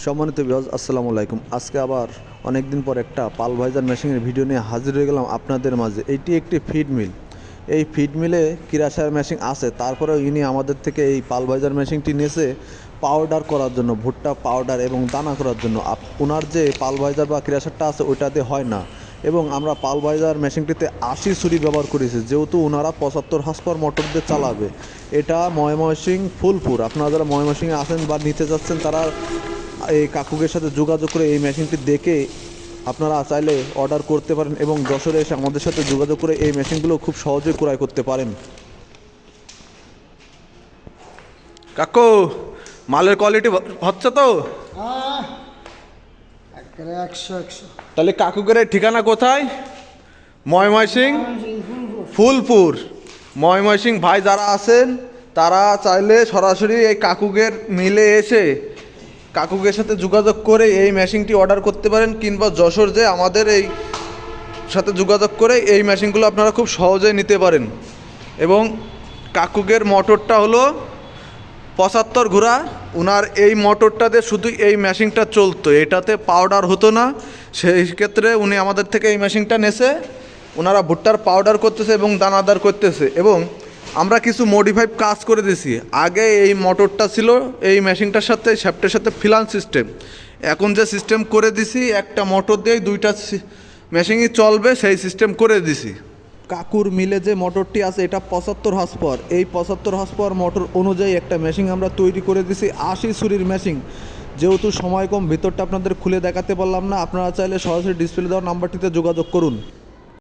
সম্মানিত ভিউয়ার্স, আসসালামু আলাইকুম। আজকে আবার অনেক দিন পর একটা পালভাইজার মেশিনের ভিডিও নিয়ে হাজির হয়ে গেলাম আপনাদের মাঝে। এইটি একটি ফিড মিল। এই ফিড মিলে কিরাসার মেশিন আছে, তারপরেও ইনি আমাদের থেকে এই পালভাইজার মেশিনটি নিয়েছে পাউডার করার জন্য, ভুট্টা পাউডার এবং দানা করার জন্য। ওনার যে পালভাইজার বা কিরাসারটা আছে ওইটাতে হয় না, এবং আমরা পালভাইজার মেশিনটিতে 80 ছুরি ব্যবহার করেছি, যেহেতু ওনারা 75 হর্সপাওয়ার মোটর দিয়ে চালাবে। এটা ময়মনসিংহ ফুলপুর। আপনারা যারা ময়মনসিংহে আসেন বা নিতে যাচ্ছেন তারা এই কাকুকের সাথে যোগাযোগ করে এই মেশিনটি দেখে আপনারা চাইলে অর্ডার করতে পারেন, এবং যশোরে এসে আমাদের সাথে যোগাযোগ করে এই মেশিনগুলো খুব সহজেই ক্রয় করতে পারেন। কাকু, মালের কোয়ালিটি হচ্ছে তো? তাহলে কাকুকের ঠিকানা কোথায়? ময়মনসিংহ ফুলপুর। ময়মনসিংহ ভাই যারা আছেন তারা চাইলে সরাসরি এই কাকুকের মিলে এসে কাকুকের সাথে যোগাযোগ করে এই মেশিনটি অর্ডার করতে পারেন, কিংবা যশোর যে আমাদের এই সাথে যোগাযোগ করে এই মেশিনগুলো আপনারা খুব সহজেই নিতে পারেন। এবং কাকুকের মোটরটা হলো 75 ঘোড়া। ওনার এই মোটরটাতে শুধু এই মেশিনটা চলতো, এটাতে পাউডার হতো না। সেই ক্ষেত্রে উনি আমাদের থেকে এই মেশিনটা নেছে। ওনারা ভুট্টার পাউডার করতেছে এবং দানাদার করতেছে, এবং আমরা কিছু মডিফাই কাজ করে দিয়েছি। আগে এই মোটরটা ছিল এই মেশিনটার সাথে শ্যাফটের সাথে ফিলান সিস্টেম, এখন যে সিস্টেম করে দিছি একটা মোটর দিয়েই দুইটা মেশিনই চলবে, সেই সিস্টেম করে দিছি। কাকুর মিলে যে মোটরটি আছে এটা 75 হর্স পাওয়ার। এই 75 হর্স পাওয়ার মোটর অনুযায়ী একটা মেশিন আমরা তৈরি করে দিছি, 80 ছুরির মেশিন। যেহেতু সময় কম, ভিতরটা আপনাদের খুলে দেখাতে পারলাম না। আপনারা চাইলে সরাসরি ডিসপ্লে দেওয়ার নাম্বারটিতে যোগাযোগ করুন।